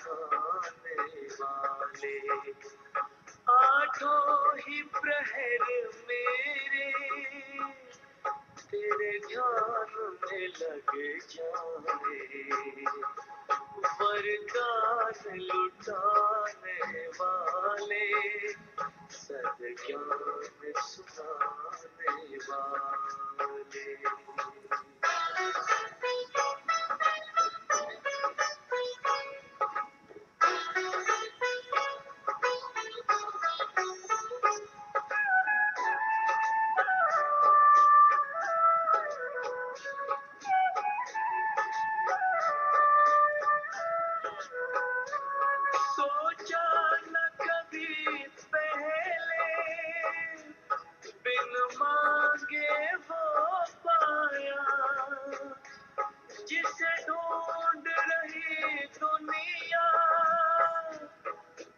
सुनाने वाले। आठों ही प्रहर मेरे तेरे ध्यान में लग जाए, वरदान लुटाने वाले, सद्ज्ञान सुनाने वाले। सोचा न कभी पहले, बिन मांगे वो पाया, जिसे ढूंढ रही दुनिया,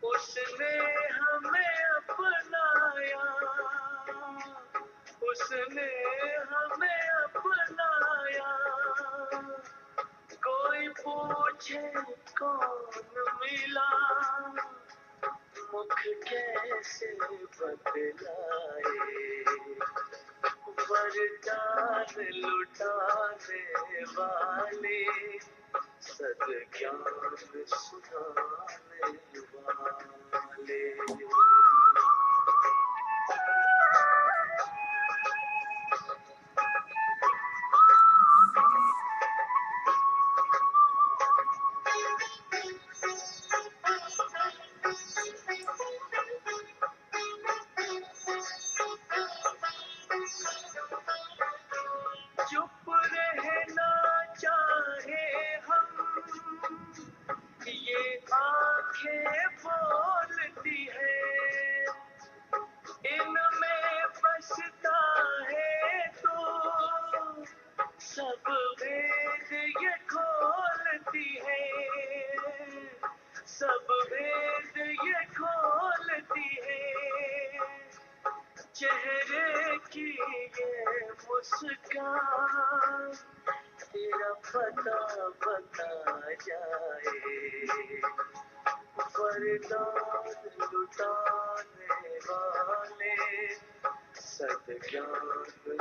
उसने हमें अपनाया, उसने हमें अपनाया। कोई पूछे कौन मिला, मुख कैसे बतलाए, वरदान लुटाने वाले, सद्ज्ञान सुनाने वाले। चुप रहना चाहे हम, ये आंखें बोलती है, इनमें बसता है तो सब भेद ये खोलती है, सब भेद ये खोलती है। चेहरे की ये मुस्कान तेरा पता बता जाए, वरदान लुटाने वाले, सद्ज्ञान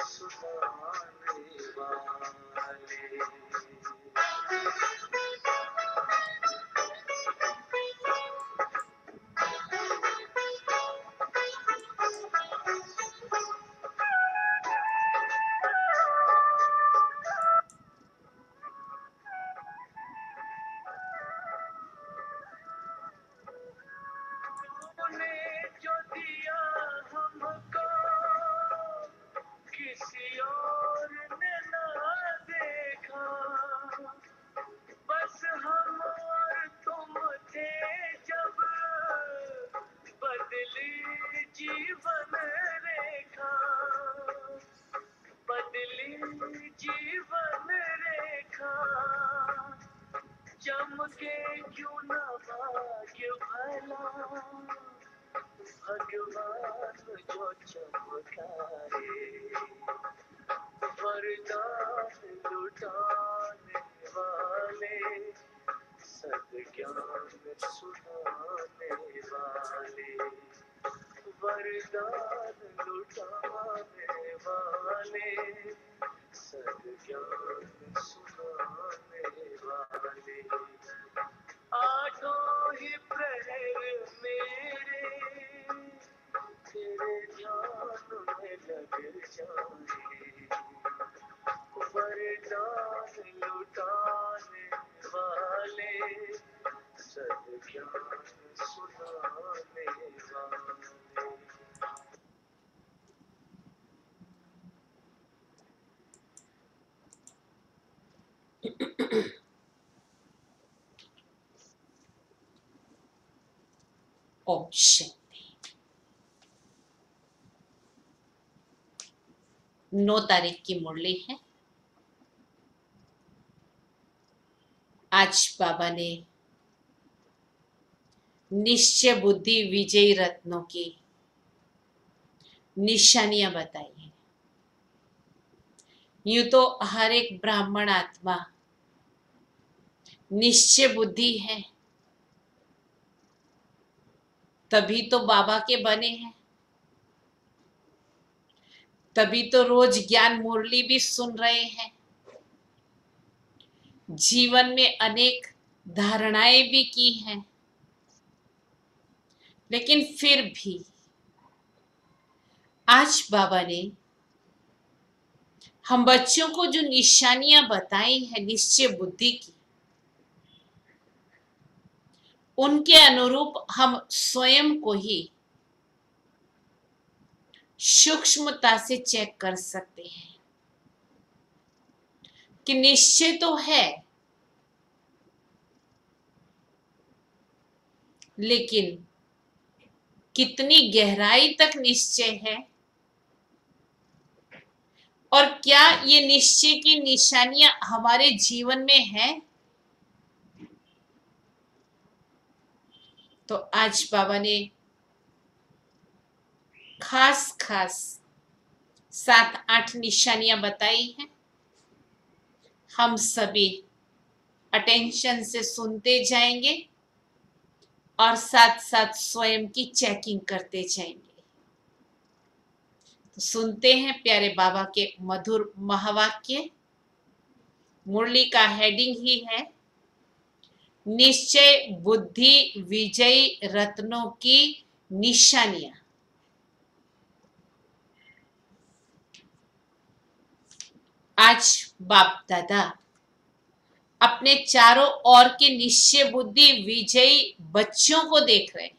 सुनाने वाले। तूने जो दिया हमको, किसी और ने ना देखा, बस हम और तुम थे जब, बदली जीवन रेखा, बदली जीवन रेखा। चमके क्यों न भाग्य भला, भगवान जो चमकाए, वरदान लुटाने वाले, सद्ज्ञान सुनाने वाले, वरदान लुटाने वाले, सद्ज्ञान सुनाने वाले। आठों ही प्रहर मेरे तेरे ध्यान में लग जाए, वरदान लुटाने वाले, सद्ज्ञान सुनाने वाले। ओम शांति। 9 तारीख की मुरली है। आज बाबा ने निश्चय बुद्धि विजयी रत्नों की निशानियां बताई हैं। यूं तो हर एक ब्राह्मण आत्मा निश्चय बुद्धि है, तभी तो बाबा के बने हैं, तभी तो रोज ज्ञान मुरली भी सुन रहे हैं, जीवन में अनेक धारणाएं भी की हैं, लेकिन फिर भी आज बाबा ने हम बच्चों को जो निशानियां बताई हैं निश्चय बुद्धि की, उनके अनुरूप हम स्वयं को ही सूक्ष्मता से चेक कर सकते हैं कि निश्चय तो है, लेकिन कितनी गहराई तक निश्चय है और क्या ये निश्चय की निशानियां हमारे जीवन में हैं? तो आज बाबा ने खास 7-8 निशानियां बताई हैं। हम सभी अटेंशन से सुनते जाएंगे और साथ साथ स्वयं की चेकिंग करते जाएंगे। तो सुनते हैं प्यारे बाबा के मधुर महावाक्य। मुरली का हेडिंग ही है निश्चय बुद्धि विजयी रत्नों की निशानियां। आज बाप दादा अपने चारों ओर के निश्चय बुद्धि विजयी बच्चों को देख रहे हैं।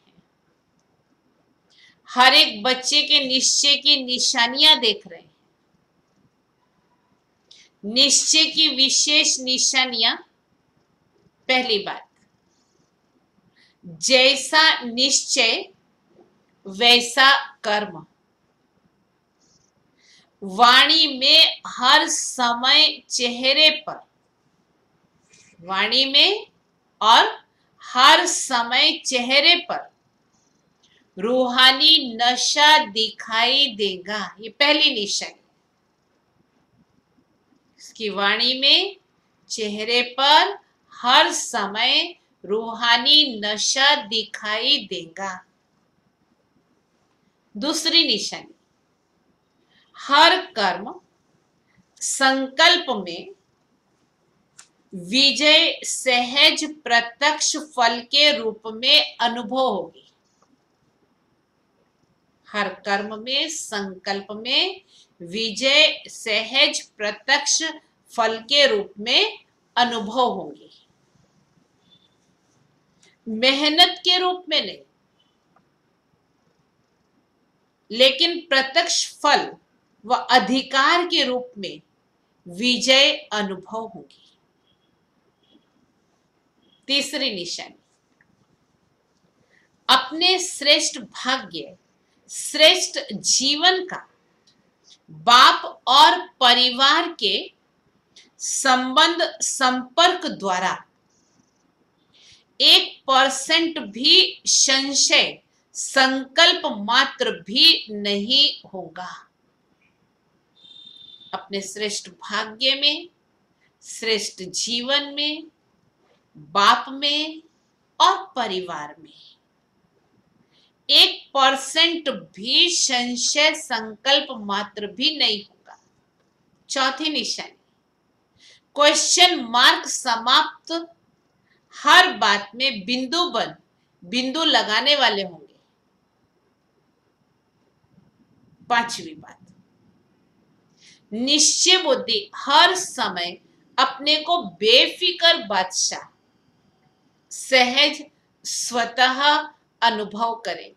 हर एक बच्चे के निश्चय की निशानियां देख रहे हैं। निश्चय की विशेष निशानियां, पहली बात, जैसा निश्चय वैसा कर्म। वाणी में हर समय चेहरे पर, वाणी में और हर समय चेहरे पर रूहानी नशा दिखाई देगा। ये पहली निशानी। इसकी वाणी में चेहरे पर हर समय रूहानी नशा दिखाई देगा। दूसरी निशानी, हर कर्म संकल्प में विजय सहज प्रत्यक्ष फल के रूप में अनुभव होगी। हर कर्म में संकल्प में विजय सहज प्रत्यक्ष फल के रूप में अनुभव होंगी। मेहनत के रूप में नहीं, लेकिन प्रत्यक्ष फल व अधिकार के रूप में विजय अनुभव होगी। तीसरी निशानी, अपने श्रेष्ठ भाग्य श्रेष्ठ जीवन का बाप और परिवार के संबंध संपर्क द्वारा 1% भी संशय संकल्प मात्र भी नहीं होगा। अपने श्रेष्ठ भाग्य में, श्रेष्ठ जीवन में, बाप में और परिवार में 1% भी संशय संकल्प मात्र भी नहीं होगा। चौथी निशानी, क्वेश्चन मार्क समाप्त, हर बात में बिंदु लगाने वाले होंगे। पांचवी बात, निश्चय बुद्धि हर समय अपने को बेफिक्र बादशाह सहज स्वतः अनुभव करेंगे।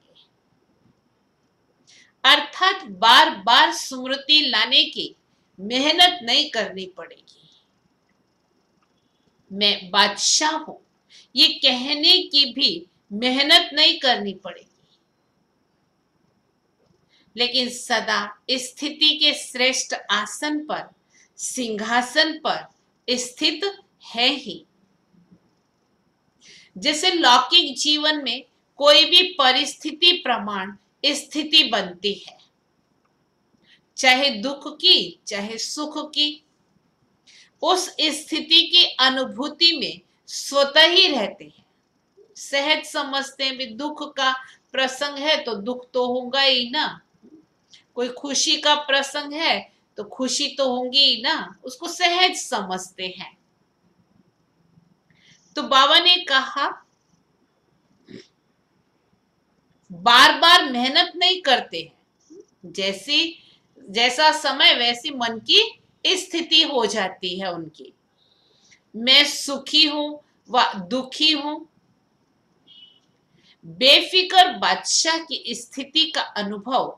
अर्थात बार बार स्मृति लाने की मेहनत नहीं करनी पड़ेगी। मैं बादशाह हूं, ये कहने की भी मेहनत नहीं करनी पड़ेगी, लेकिन सदा स्थिति के श्रेष्ठ आसन पर, सिंहासन पर स्थित है ही। जैसे लौकिक जीवन में कोई भी परिस्थिति प्रमाण स्थिति बनती है, चाहे दुख की चाहे सुख की, उस स्थिति की अनुभूति में स्वतः ही रहते हैं। सहज समझते हैं भी दुख का प्रसंग है तो दुख तो होगा ही ना, कोई खुशी का प्रसंग है तो खुशी तो होंगी ही ना, उसको सहज समझते हैं। तो बाबा ने कहा बार बार मेहनत नहीं करते हैं, जैसी जैसा समय वैसी मन की स्थिति हो जाती है उनकी। मैं सुखी हूं व दुखी हूं, बेफिक्र बादशाह की स्थिति का अनुभव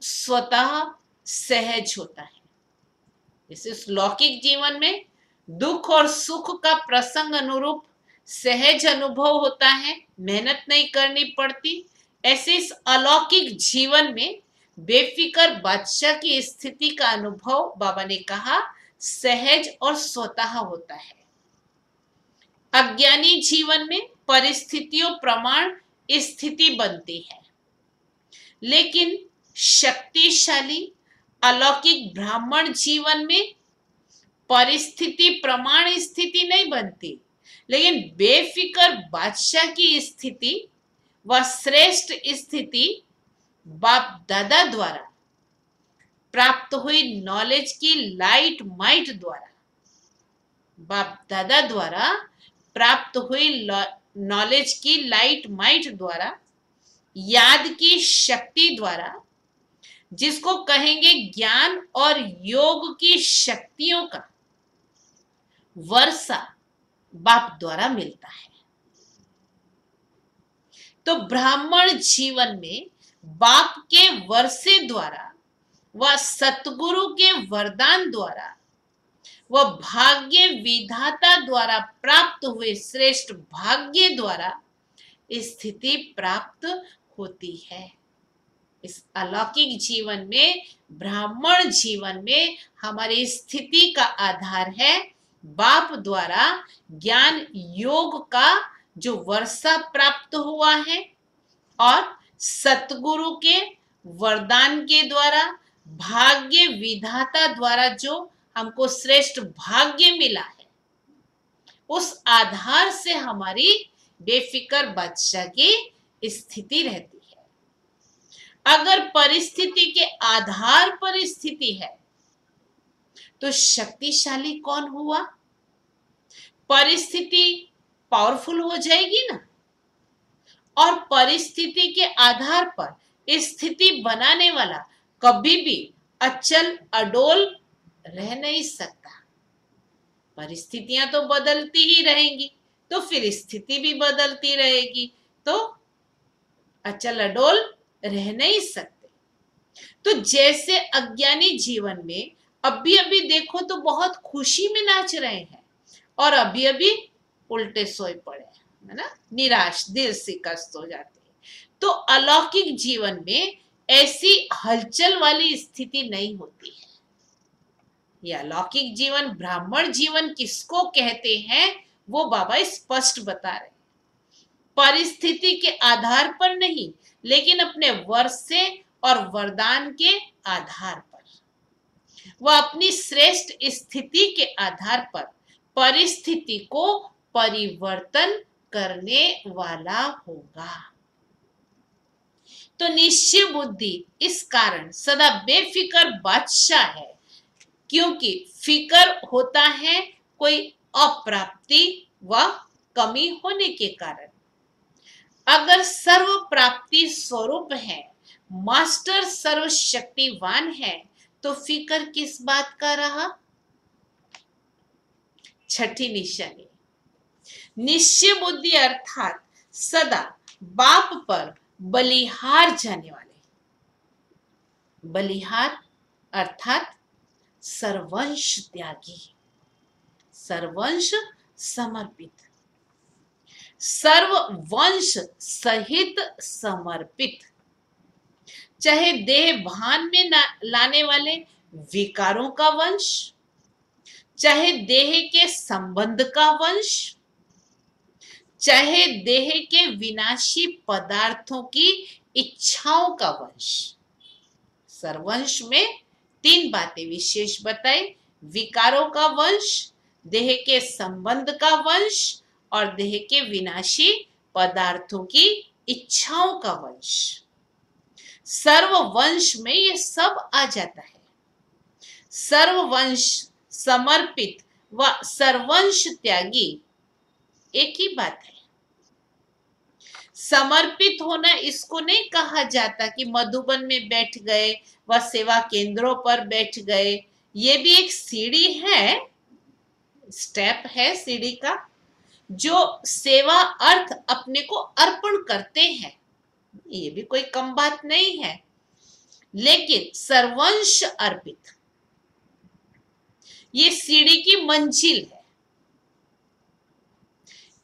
स्वतः सहज होता है। इस लौकिक जीवन में दुख और सुख का प्रसंग अनुरूप सहज अनुभव होता है, मेहनत नहीं करनी पड़ती। ऐसे इस अलौकिक जीवन में बेफिक्र बादशाह की स्थिति का अनुभव बाबा ने कहा सहज और स्वतः होता है। अज्ञानी जीवन में परिस्थितियों प्रमाण स्थिति बनती है, लेकिन शक्तिशाली अलौकिक ब्राह्मण जीवन में परिस्थिति प्रमाण स्थिति नहीं बनती, लेकिन बेफिक्र बादशाह की स्थिति व श्रेष्ठ स्थिति बाप दादा द्वारा प्राप्त हुई नॉलेज की लाइट माइट द्वारा, बाप दादा द्वारा प्राप्त हुई नॉलेज की लाइट माइट द्वारा, याद की शक्ति द्वारा, जिसको कहेंगे ज्ञान और योग की शक्तियों का वर्षा बाप द्वारा मिलता है। तो ब्राह्मण जीवन में बाप के वर्षे द्वारा व सतगुरु के वरदान द्वारा व भाग्य विधाता द्वारा प्राप्त हुए श्रेष्ठ भाग्य द्वारा स्थिति प्राप्त होती है। इस अलौकिक जीवन में, ब्राह्मण जीवन में हमारी स्थिति का आधार है बाप द्वारा ज्ञान योग का जो वर्षा प्राप्त हुआ है और सतगुरु के वरदान के द्वारा, भाग्य विधाता द्वारा जो हमको श्रेष्ठ भाग्य मिला है, उस आधार से हमारी बेफिक्र बादशाह की स्थिति रहती है। अगर परिस्थिति के आधार पर स्थिति है तो शक्तिशाली कौन हुआ? परिस्थिति पावरफुल हो जाएगी ना। और परिस्थिति के आधार पर स्थिति बनाने वाला कभी भी अचल अडोल रह नहीं सकता। परिस्थितियां तो बदलती ही रहेंगी, तो फिर स्थिति भी बदलती रहेगी, तो अचल अडोल रह नहीं सकते। तो जैसे अज्ञानी जीवन में अभी अभी देखो तो बहुत खुशी में नाच रहे हैं और अभी अभी उल्टे सोए पड़े हैं, है ना, निराश, दिल शिकस्त हो जाती है। तो अलौकिक जीवन में ऐसी हलचल वाली स्थिति नहीं होती है। यह अलौकिक जीवन, ब्राह्मण जीवन किसको कहते हैं वो बाबा स्पष्ट बता रहे हैं। परिस्थिति के आधार पर नहीं, लेकिन अपने वर्षे और वरदान के आधार पर, वह अपनी श्रेष्ठ स्थिति के आधार पर परिस्थिति को परिवर्तन करने वाला होगा। तो निश्चय बुद्धि इस कारण सदा बेफिक्र बादशाह है, क्योंकि फिक्र होता है कोई अप्राप्ति व कमी होने के कारण। अगर सर्व प्राप्ति स्वरूप है, मास्टर सर्वशक्तिवान है, तो फिक्र किस बात का रहा? छठी निशानी, निश्चय बुद्धि अर्थात सदा बाप पर बलिहार जाने वाले। बलिहार अर्थात सर्वंश त्यागी, सर्वंश समर्पित, सर्ववंश सहित समर्पित, चाहे देह भान में लाने वाले विकारों का वंश, चाहे देह के संबंध का वंश, चाहे देह के विनाशी पदार्थों की इच्छाओं का वंश। सर्वंश में 3 बातें विशेष बताई: विकारों का वंश, देह के संबंध का वंश और देह के विनाशी पदार्थों की इच्छाओं का वंश। सर्ववंश में ये सब आ जाता है। सर्ववंश समर्पित व सर्वंश त्यागी एक ही बात है। समर्पित होना इसको नहीं कहा जाता कि मधुबन में बैठ गए व सेवा केंद्रों पर बैठ गए। ये भी एक सीढ़ी है, स्टेप है सीढ़ी का, जो सेवा अर्थ अपने को अर्पण करते हैं। ये भी कोई कम बात नहीं है, लेकिन सर्वंश अर्पित ये सीढ़ी की मंजिल है।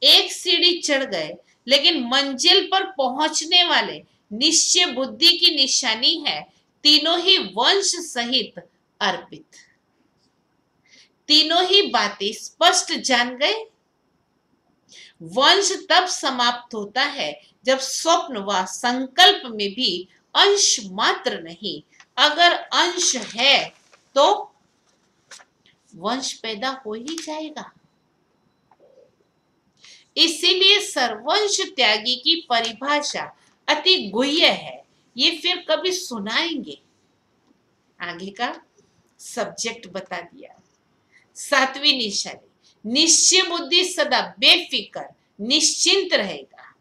एक सीढ़ी चढ़ गए, लेकिन मंजिल पर पहुंचने वाले निश्चय बुद्धि की निशानी है तीनों ही वंश सहित अर्पित। तीनों ही बातें स्पष्ट जान गए। वंश तब समाप्त होता है जब स्वप्न व संकल्प में भी अंश मात्र नहीं, अगर अंश है तो वंश पैदा हो ही जाएगा। इसीलिए सर्वंश त्यागी की परिभाषा अति गुह्य है। ये फिर कभी सुनाएंगे, आगे का सब्जेक्ट बता दिया। सातवीं निशानी, निश्चय बुद्धि सदा बेफिक्र निश्चिंत रहेगा।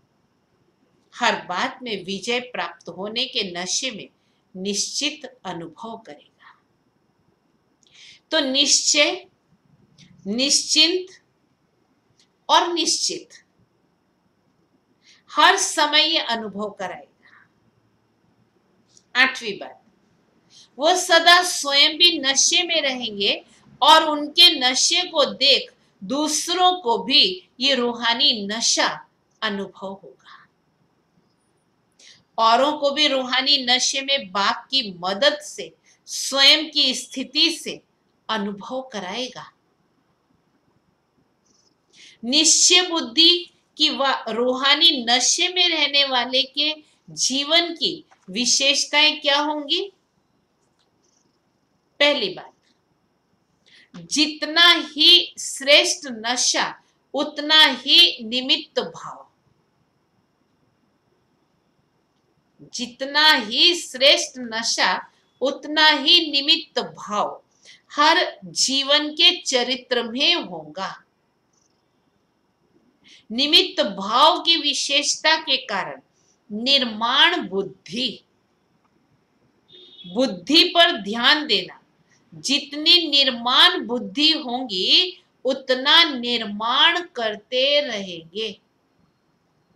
हर बात में विजय प्राप्त होने के नशे में निश्चित अनुभव करेगा। तो निश्चय, निश्चिंत और निश्चित हर समय ये अनुभव कराएगा। आठवीं बात, वो सदा स्वयं भी नशे में रहेंगे और उनके नशे को देख दूसरों को भी ये रूहानी नशा अनुभव होगा। औरों को भी रूहानी नशे में बाप की मदद से स्वयं की स्थिति से अनुभव कराएगा। निश्चय बुद्धि की व रूहानी नशे में रहने वाले के जीवन की विशेषताएं क्या होंगी? पहली बात, जितना ही श्रेष्ठ नशा उतना ही निमित्त भाव। जितना ही श्रेष्ठ नशा उतना ही निमित्त भाव हर जीवन के चरित्र में होगा। निमित्त भाव की विशेषता के कारण निर्माण बुद्धि, बुद्धि पर ध्यान देना। जितनी निर्माण बुद्धि होंगी उतना निर्माण करते रहेंगे।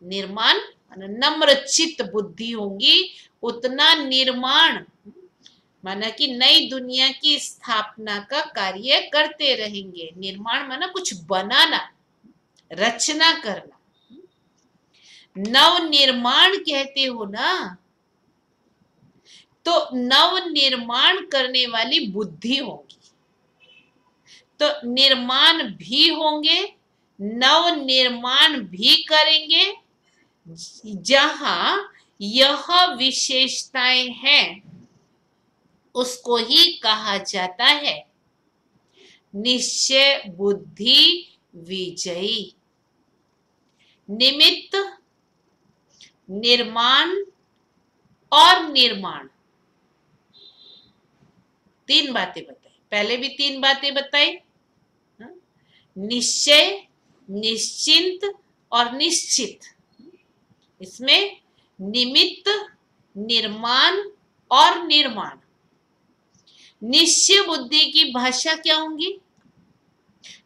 निर्माण नम्र चित्त बुद्धि होगी उतना निर्माण, माना कि नई दुनिया की स्थापना का कार्य करते रहेंगे। निर्माण माना कुछ बनाना, रचना करना। नव निर्माण कहते हो ना, तो नव निर्माण करने वाली बुद्धि होगी, तो निर्माण भी होंगे, नव निर्माण भी करेंगे। जहां यह विशेषताएं हैं उसको ही कहा जाता है निश्चय बुद्धि विजयी। निमित्त, निर्माण और निर्माण, तीन बातें बताई। पहले भी तीन बातें बताई, निश्चय, निश्चिंत और निश्चित। इसमें निमित्त, निर्माण और निर्माण। निश्चय बुद्धि की भाषा क्या होंगी?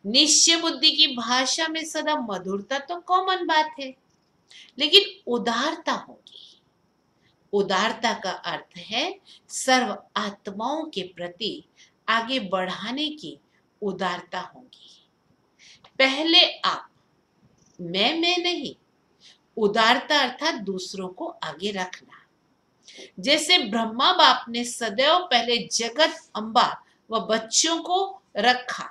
निश्चय बुद्धि की भाषा में सदा मधुरता तो कॉमन बात है, लेकिन उदारता होगी। उदारता का अर्थ है सर्व आत्माओं के प्रति आगे बढ़ाने की उदारता होगी। पहले आप, मैं नहीं। उदारता अर्थात दूसरों को आगे रखना। जैसे ब्रह्मा बाप ने सदैव पहले जगत अम्बा व बच्चों को रखा।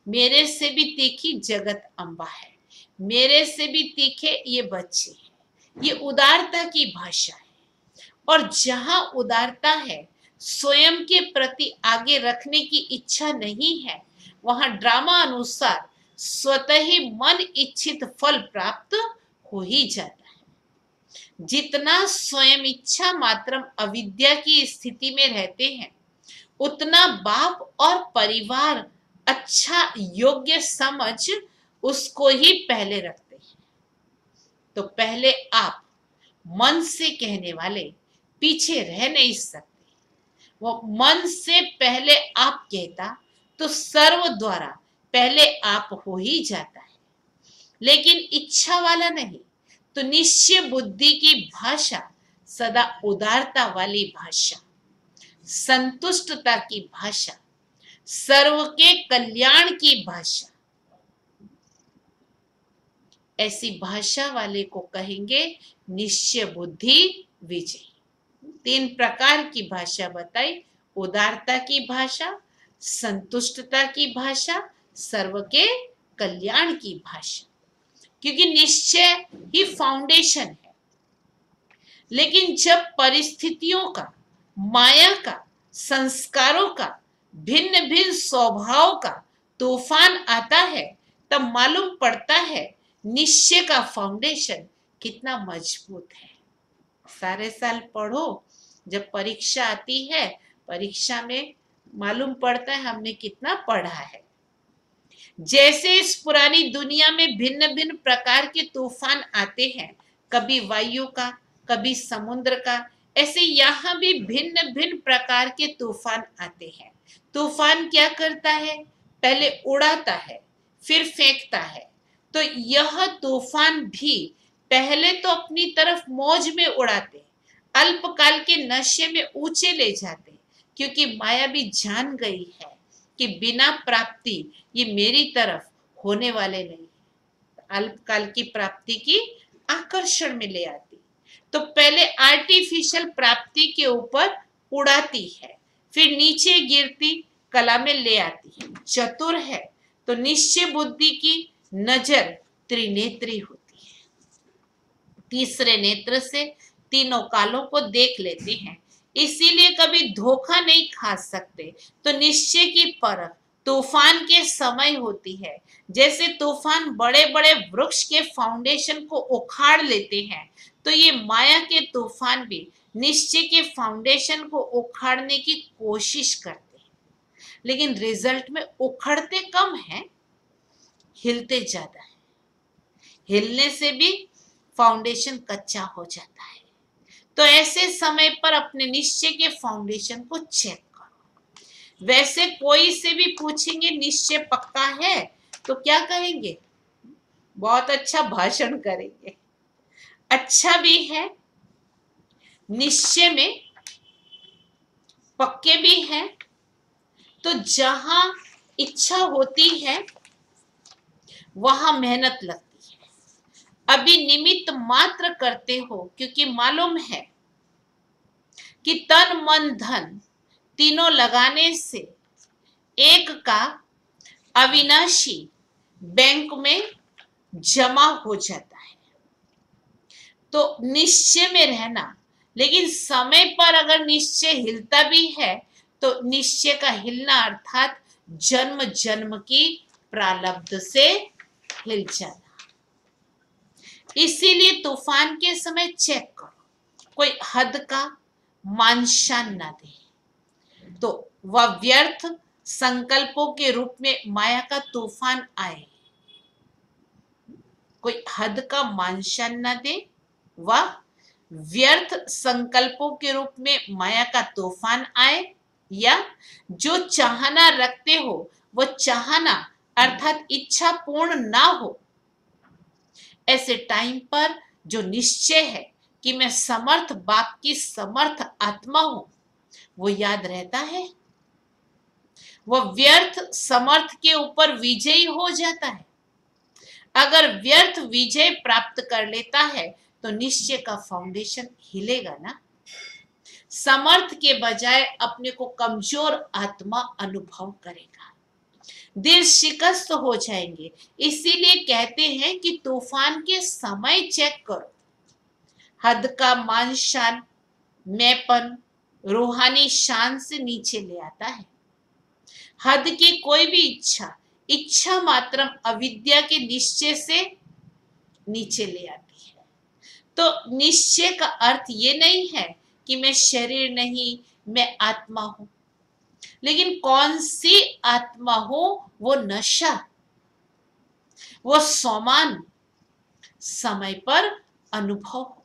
मेरे से भी तीखी जगत अम्बा है, मेरे से भी तीखे ये बच्चे हैं। ये उदारता की भाषा है। और जहां उदारता है, स्वयं के प्रति आगे रखने की इच्छा नहीं है, वहां ड्रामा अनुसार स्वतः ही मन इच्छित फल प्राप्त हो ही जाता है। जितना स्वयं इच्छा मात्रम अविद्या की स्थिति में रहते हैं, उतना बाप और परिवार अच्छा योग्य समझ उसको ही पहले रखते हैं। तो पहले आप मन से कहने वाले पीछे रह नहीं सकते। वो मन से पहले आप कहता तो सर्व द्वारा पहले आप हो ही जाता है। लेकिन इच्छा वाला नहीं, तो निश्चय बुद्धि की भाषा सदा उदारता वाली भाषा, संतुष्टता की भाषा, सर्व के कल्याण की भाषा, ऐसी भाषा वाले को कहेंगे निश्चय बुद्धि विजय। 3 प्रकार की भाषा बताई, उदारता की भाषा, संतुष्टता की भाषा, सर्व के कल्याण की भाषा, क्योंकि निश्चय ही फाउंडेशन है। लेकिन जब परिस्थितियों का, माया का, संस्कारों का, भिन्न भिन्न स्वभाव का तूफान आता है, तब मालूम पड़ता है निश्चय का फाउंडेशन कितना मजबूत है। सारे साल पढ़ो, जब परीक्षा आती है, परीक्षा में मालूम पड़ता है हमने कितना पढ़ा है। जैसे इस पुरानी दुनिया में भिन्न भिन्न प्रकार के तूफान आते हैं, कभी वायु का, कभी समुद्र का, ऐसे यहाँ भी भिन्न भिन्न प्रकार के तूफान आते हैं। तूफान क्या करता है? पहले उड़ाता है, फिर फेंकता है। तो यह तूफान भी पहले तो अपनी तरफ मौज में उड़ाते, अल्पकाल के नशे में ऊंचे ले जाते, क्योंकि माया भी जान गई है कि बिना प्राप्ति ये मेरी तरफ होने वाले नहीं। अल्पकाल की प्राप्ति की आकर्षण में ले आती, तो पहले आर्टिफिशियल प्राप्ति के ऊपर उड़ाती है, फिर नीचे गिरती कला में ले आती है। चतुर है तो निश्चय बुद्धि की नजर त्रिनेत्री होती है, तीसरे नेत्र से तीनों कालों को देख लेते हैं, इसीलिए कभी धोखा नहीं खा सकते। तो निश्चय की परख तूफान के समय होती है। जैसे तूफान बड़े बड़े वृक्ष के फाउंडेशन को उखाड़ लेते हैं, तो ये माया के तूफान भी निश्चय के फाउंडेशन को उखाड़ने की कोशिश करते हैं, लेकिन रिजल्ट में उखड़ते कम हैं, हिलते ज्यादा है। हिलने से भी फाउंडेशन कच्चा हो जाता है। तो ऐसे समय पर अपने निश्चय के फाउंडेशन को चेक करो। वैसे कोई से भी पूछेंगे निश्चय पक्का है, तो क्या कहेंगे? बहुत अच्छा भाषण करेंगे, अच्छा भी है, निश्चय में पक्के भी हैं। तो जहां इच्छा होती है वहां मेहनत लगती है। अभी निमित्त मात्र करते हो, क्योंकि मालूम है कि तन मन धन तीनों लगाने से एक का अविनाशी बैंक में जमा हो जाता है। तो निश्चय में रहना, लेकिन समय पर अगर निश्चय हिलता भी है तो निश्चय का हिलना अर्थात जन्म जन्म की प्रारब्ध से हिल जाना। इसीलिए तूफान के समय चेक करो, कोई हद का मानशान ना दे, तो वह व्यर्थ संकल्पों के रूप में माया का तूफान आए। कोई हद का मानशान ना दे, वह व्यर्थ संकल्पों के रूप में माया का तूफान आए, या जो चाहना रखते हो वो चाहना अर्थात इच्छा पूर्ण ना हो। ऐसे टाइम पर जो निश्चय है कि मैं समर्थ बाप की समर्थ आत्मा हूं, वो याद रहता है, वह व्यर्थ समर्थ के ऊपर विजयी हो जाता है। अगर व्यर्थ विजय प्राप्त कर लेता है तो निश्चय का फाउंडेशन हिलेगा ना। समर्थ के बजाय अपने को कमजोर आत्मा अनुभव करेगा, दिल शिकस्त हो जाएंगे। इसीलिए कहते हैं कि तूफान के समय चेक करो। हद का मान शान, मैंपन रूहानी शान से नीचे ले आता है। हद की कोई भी इच्छा मात्रम अविद्या के निश्चय से नीचे ले आती है। तो निश्चय का अर्थ ये नहीं है कि मैं शरीर नहीं, मैं आत्मा हूं। लेकिन कौन सी आत्मा हो? वो नशा, वो सोमान, समय पर अनुभव।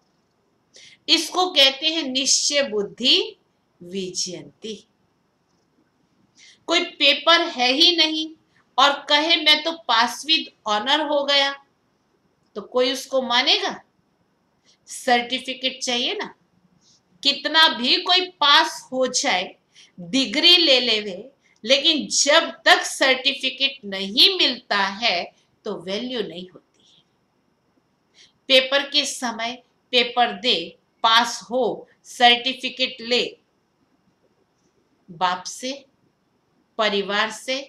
इसको कहते हैं निश्चय बुद्धि विजयंती। कोई पेपर है ही नहीं और कहे मैं तो पास विद ऑनर हो गया, तो कोई उसको मानेगा? सर्टिफिकेट चाहिए ना। कितना भी कोई पास हो जाए, डिग्री ले लेवे, लेकिन जब तक सर्टिफिकेट नहीं मिलता है तो वैल्यू नहीं होती है। पेपर के समय पेपर दे, पास हो, सर्टिफिकेट ले, बाप से, परिवार से,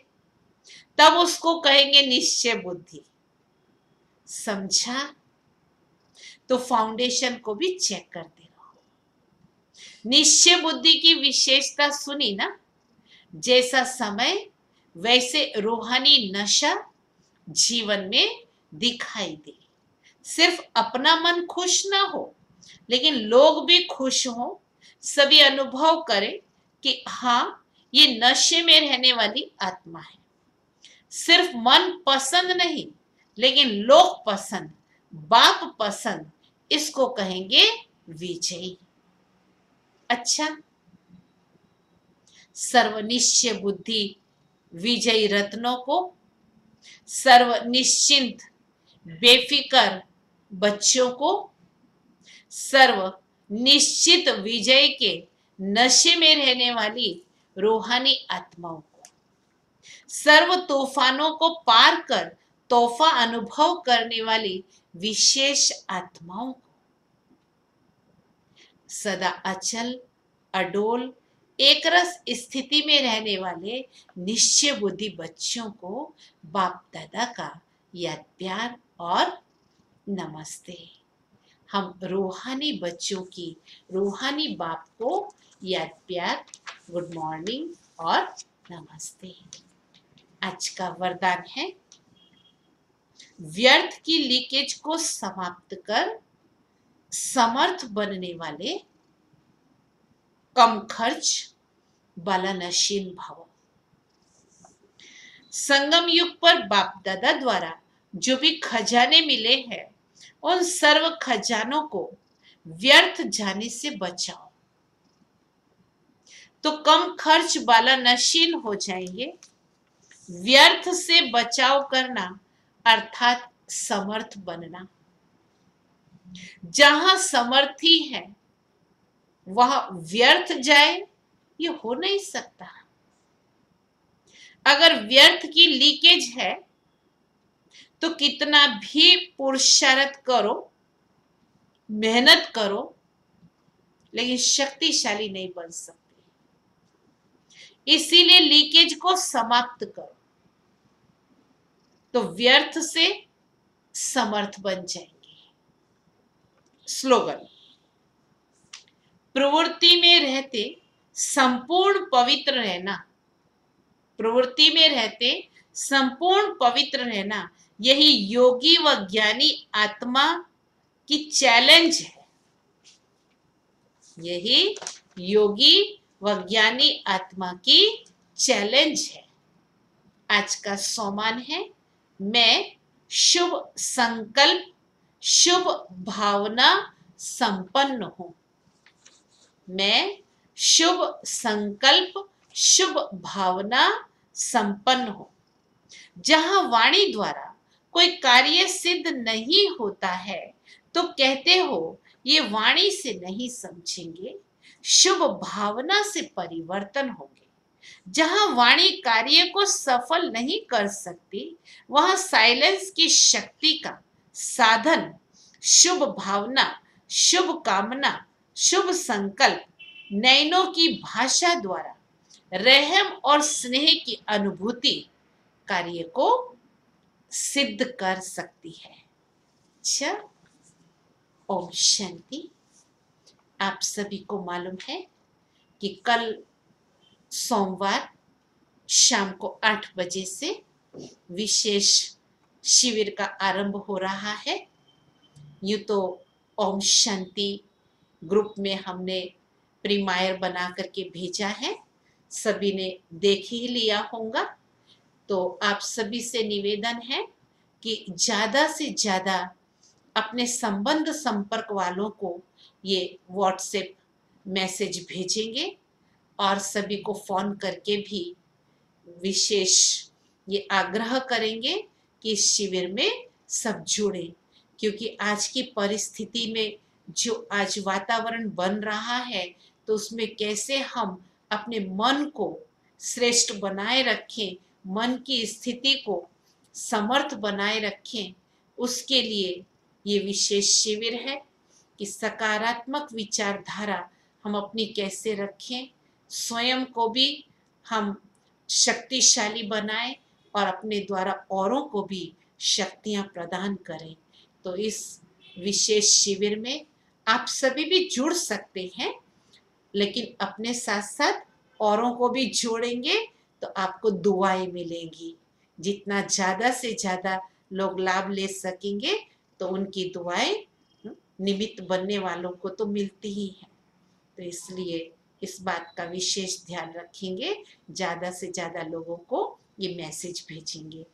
तब उसको कहेंगे निश्चय बुद्धि। समझा? तो फाउंडेशन को भी चेक करते रहो। निश्चय बुद्धि की विशेषता सुनी ना? जैसा समय वैसे रूहानी नशा जीवन में दिखाई दे। सिर्फ अपना मन खुश ना हो, लेकिन लोग भी खुश हो, सभी अनुभव करें कि हाँ, ये नशे में रहने वाली आत्मा है। सिर्फ मन पसंद नहीं, लेकिन लोग पसंद, बाप पसंद, इसको कहेंगे विजयी। अच्छा, सर्वनिश्चय बुद्धि विजयी रत्नों को, सर्वनिश्चिंत बेफिकर बच्चों को, सर्व निश्चित विजय के नशे में रहने वाली रूहानी आत्माओं को, सर्व तूफानों को पार कर तोहफा अनुभव करने वाली विशेष आत्माओं को, सदा अचल, अडोल, एक रस स्थिति में रहने वाले निश्चय बुद्धि बच्चों को बाप दादा का याद प्यार और नमस्ते। हम रूहानी बच्चों की रूहानी बाप को याद प्यार, गुड मॉर्निंग और नमस्ते। आज का वरदान है, व्यर्थ की लीकेज को समाप्त कर समर्थ बनने वाले कम खर्च वाला नशीन भव। संगम युग पर बाप दादा द्वारा जो भी खजाने मिले हैं, उन सर्व खजानों को व्यर्थ जाने से बचाओ, तो कम खर्च वाला नशीन हो जाएंगे। व्यर्थ से बचाव करना अर्थात समर्थ बनना। जहां समर्थी है वह व्यर्थ जाए, ये हो नहीं सकता। अगर व्यर्थ की लीकेज है तो कितना भी पुरुषार्थ करो, मेहनत करो, लेकिन शक्तिशाली नहीं बन सकते। इसीलिए लीकेज को समाप्त करो, तो व्यर्थ से समर्थ बन जाएंगे। स्लोगन, प्रवृत्ति में रहते संपूर्ण पवित्र रहना। प्रवृत्ति में रहते संपूर्ण पवित्र रहना, यही योगी व ज्ञानी आत्मा की चैलेंज है। यही योगी व ज्ञानी आत्मा की चैलेंज है। आज का सोमान है, मैं शुभ संकल्प, शुभ भावना संपन्न हूं। मैं शुभ संकल्प, शुभ भावना संपन्न हूं। जहां वाणी द्वारा कोई कार्य सिद्ध नहीं होता है, तो कहते हो ये वाणी से नहीं समझेंगे, शुभ भावना से परिवर्तन होंगे। जहां वाणी कार्य को सफल नहीं कर सकती, वहां साइलेंस की शक्ति का साधन शुभ भावना, शुभ कामना, शुभ संकल्प, नयनों की भाषा द्वारा रहम और स्नेह की अनुभूति कार्य को सिद्ध कर सकती है। अच्छा, ओम शांति। आप सभी को मालूम है कि कल सोमवार शाम को 8 बजे से विशेष शिविर का आरंभ हो रहा है। यूं तो ओम शांति ग्रुप में हमने प्रीमायर बना करके भेजा है, सभी ने देख ही लिया होगा। तो आप सभी से निवेदन है कि ज़्यादा से ज़्यादा अपने संबंध संपर्क वालों को ये व्हाट्सएप मैसेज भेजेंगे और सभी को फ़ोन करके भी विशेष ये आग्रह करेंगे कि इस शिविर में सब जुड़ें, क्योंकि आज की परिस्थिति में जो आज वातावरण बन रहा है तो उसमें कैसे हम अपने मन को श्रेष्ठ बनाए रखें, मन की स्थिति को समर्थ बनाए रखें, उसके लिए ये विशेष शिविर है कि सकारात्मक विचारधारा हम अपनी कैसे रखें, स्वयं को भी हम शक्तिशाली बनाएं और अपने द्वारा औरों को भी शक्तियां प्रदान करें। तो इस विशेष शिविर में आप सभी भी जुड़ सकते हैं, लेकिन अपने साथ साथ औरों को भी जोड़ेंगे तो आपको दुआएं मिलेंगी। जितना ज़्यादा से ज़्यादा लोग लाभ ले सकेंगे तो उनकी दुआएं निमित्त बनने वालों को तो मिलती ही है। तो इसलिए इस बात का विशेष ध्यान रखेंगे, ज़्यादा से ज़्यादा लोगों को ये मैसेज भेजेंगे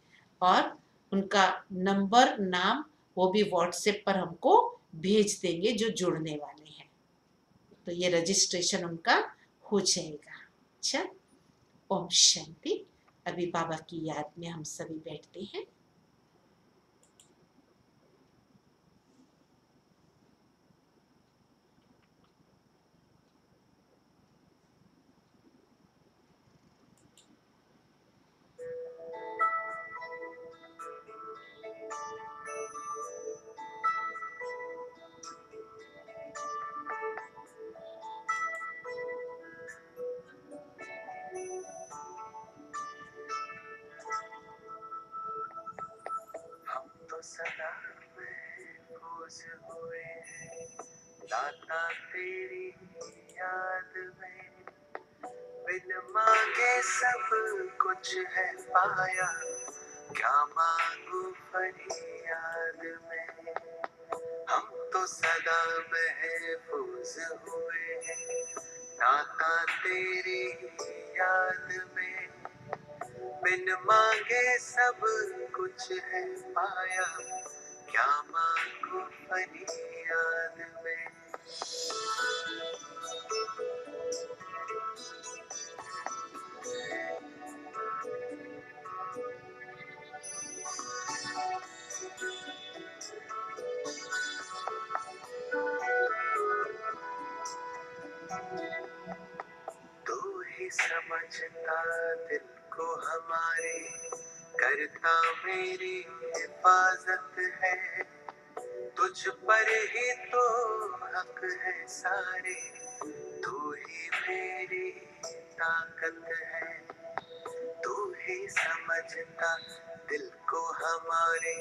और उनका नंबर नाम वो भी व्हाट्सएप पर हमको भेज देंगे जो जुड़ने वाले हैं, तो ये रजिस्ट्रेशन उनका हो जाएगा। अच्छा, ओम शांति। अभी बाबा की याद में हम सभी बैठते हैं। सदा महफूज हुए हैं दाता तेरी याद में, बिन मांगे सब कुछ है पाया, क्या मांगू फरियाद में। हम तो सदा महफूज हुए हैं दाता तेरी याद में, बिन मांगे सब कुछ है पाया, क्या मांगू फरियाद में। तू ही समझता दिल को हमारे, करता मेरी हिफाजत है, तुझ पर ही तो हक है सारे, तू ही मेरी ताकत है। तू ही समझता दिल को हमारे,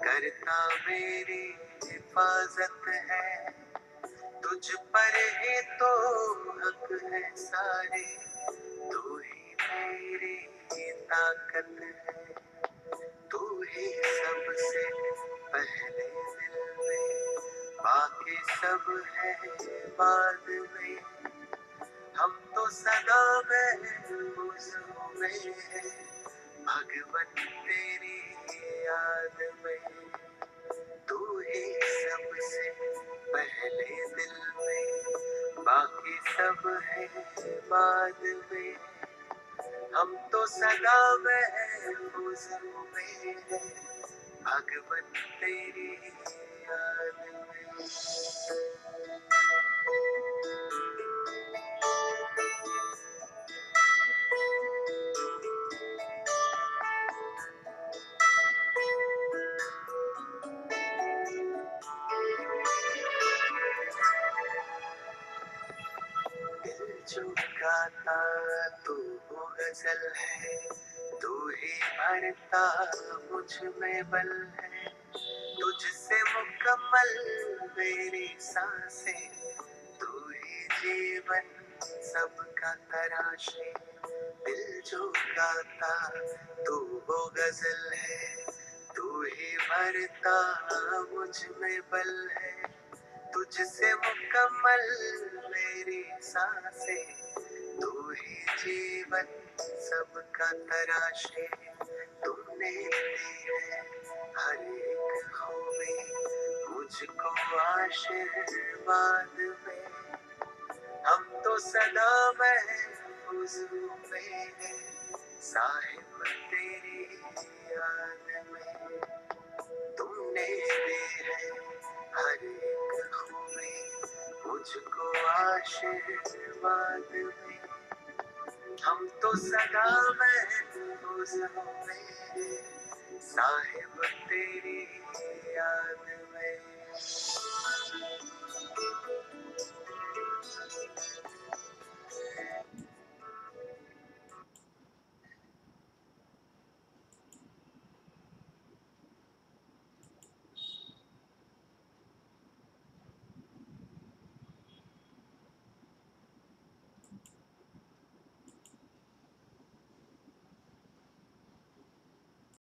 करता मेरी हिफाजत है, तुझ पर ही तो हक है सारे, तू ही मेरी ताकत है। तू ही सबसे पहले दिल में, बाकी सब है बाद में। हम तो सदा महफूज हुए हैं भगवन तेरी याद में। तू ही सबसे पहले दिल में, बाकी सब है बाद में। हम तो सदा महफूज हुए हैं भगवन तेरी याद में। दिल जो गाता तू वो गजल है, तू ही भरता मुझ में बल है, तुझसे मुकम्मल मेरी सांसें, तू ही जीवन सबका तराशे। दिल जो गाता तू वो गजल है, तू ही भरता मुझ में बल है, तुझसे मुकम्मल मेरी सांसें, तू ही जीवन सबका तराशे। तुमने दी है हर एक खूबी मुझको आशीर्वाद में। हम तो सदा महफूज हुए हैं साहिब तेरी याद में। तुमने दी है हर एक खूबी मुझको आशीर्वाद में। हम तो सदा महफूज हुए हैं साहिब तेरी याद में।